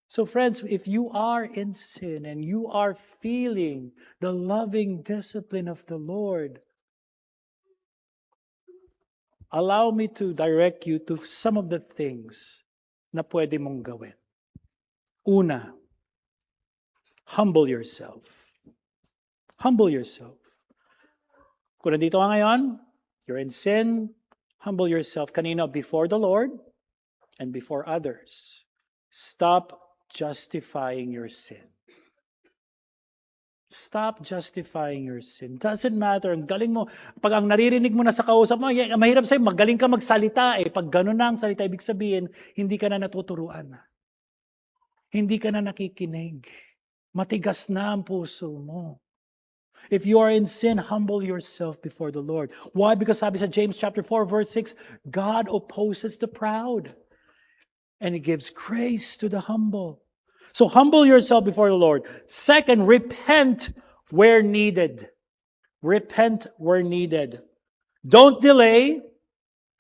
So friends, if you are in sin and you are feeling the loving discipline of the Lord, allow me to direct you to some of the things na pwede mong gawin. Una, humble yourself. Humble yourself. Kung nandito ka ngayon, you're in sin, humble yourself. Kanino? Before the Lord and before others. Stop justifying your sin. Stop justifying your sin. Doesn't matter. Ang galing mo. Pag ang naririnig mo na sa kausap mo, mahirap sa'yo, magaling ka magsalita eh. Pag ganun na ang salita, ibig sabihin, hindi ka na natuturuan. Hindi ka na nakikinig. Matigas na ang puso mo. If you are in sin, humble yourself before the Lord. Why? Because sabi sa James chapter 4 verse 6, God opposes the proud and He gives grace to the humble. So humble yourself before the Lord. Second, repent where needed. Repent where needed. Don't delay.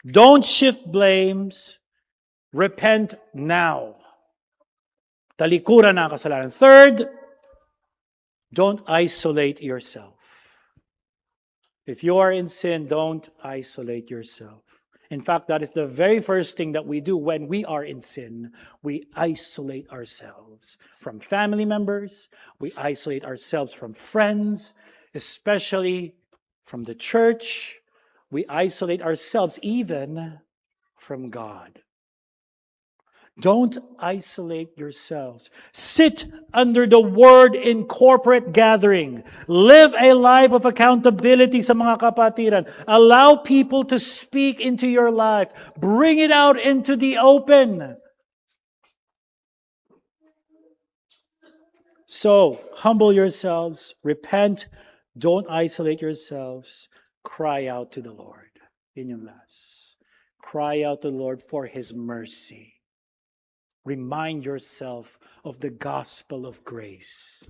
Don't shift blames. Repent now. Talikuran na ang kasalanan. Third, don't isolate yourself. If you are in sin, don't isolate yourself. In fact, that is the very first thing that we do when we are in sin. We isolate ourselves from family members. We isolate ourselves from friends, especially from the church. We isolate ourselves even from God. Don't isolate yourselves. Sit under the Word in corporate gathering. Live a life of accountability sa mga kapatiran. Allow people to speak into your life. Bring it out into the open. So, humble yourselves. Repent. Don't isolate yourselves. Cry out to the Lord. Inyong last. Cry out to the Lord for His mercy. Remind yourself of the gospel of grace.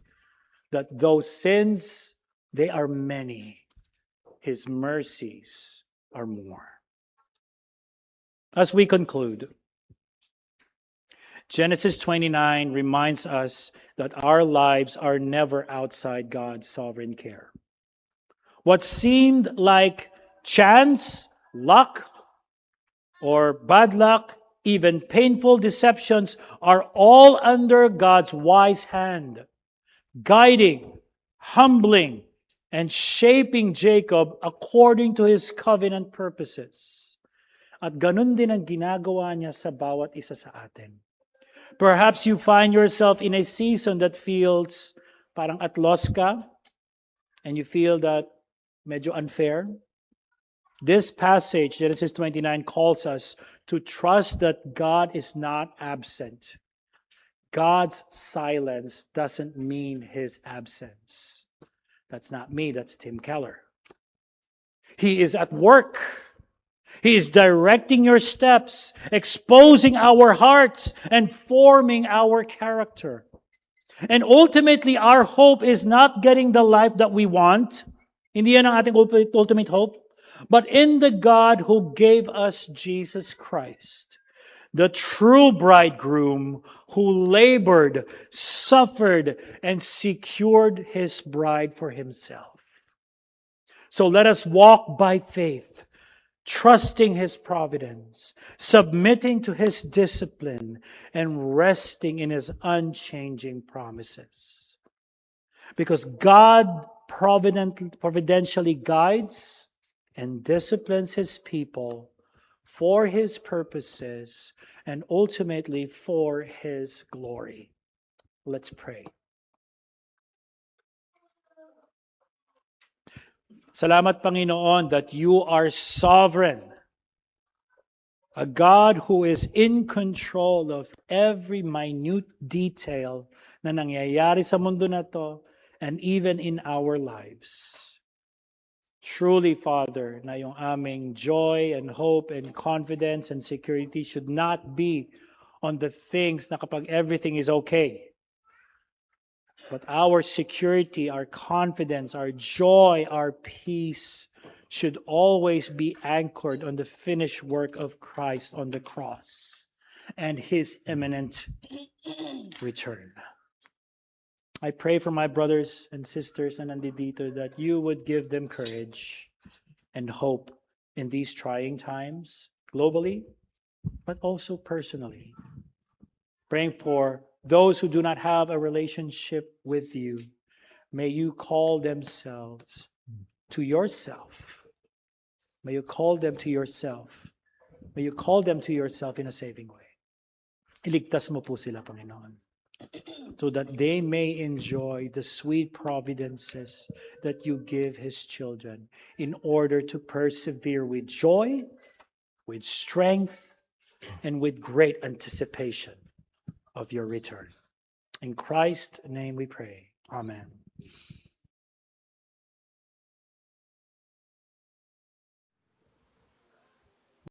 That those sins, they are many. His mercies are more. As we conclude, Genesis 29 reminds us that our lives are never outside God's sovereign care. What seemed like chance, luck, or bad luck, even painful deceptions are all under God's wise hand, guiding, humbling, and shaping Jacob according to His covenant purposes. At ganun din ang ginagawa niya sa bawat isa sa atin. Perhaps you find yourself in a season that feels parang at loss ka, and you feel that medyo unfair. This passage, Genesis 29, calls us to trust that God is not absent. God's silence doesn't mean His absence. That's not me, that's Tim Keller. He is at work. He is directing your steps, exposing our hearts, and forming our character. And ultimately, our hope is not getting the life that we want. Hindi yan ang ating ultimate hope. But in the God who gave us Jesus Christ, the true bridegroom who labored, suffered, and secured His bride for Himself. So let us walk by faith, trusting His providence, submitting to His discipline, and resting in His unchanging promises. Because God providentially guides and disciplines His people for His purposes and ultimately for His glory. Let's pray. Salamat, Panginoon, that you are sovereign. A God who is in control of every minute detail na nangyayari sa mundo na to and even in our lives. Truly, Father, na yung aming joy and hope and confidence and security should not be on the things na kapag everything is okay. But our security, our confidence, our joy, our peace should always be anchored on the finished work of Christ on the cross. and his imminent return. I pray for my brothers and sisters and nandito that you would give them courage and hope in these trying times, globally, but also personally. Praying for those who do not have a relationship with you. May you call themselves to yourself. May you call them to yourself. May you call them to yourself in a saving way. Iligtas mo po sila, Panginoon, so that they may enjoy the sweet providences that you give his children in order to persevere with joy, with strength, and with great anticipation of your return. In Christ's name we pray. Amen.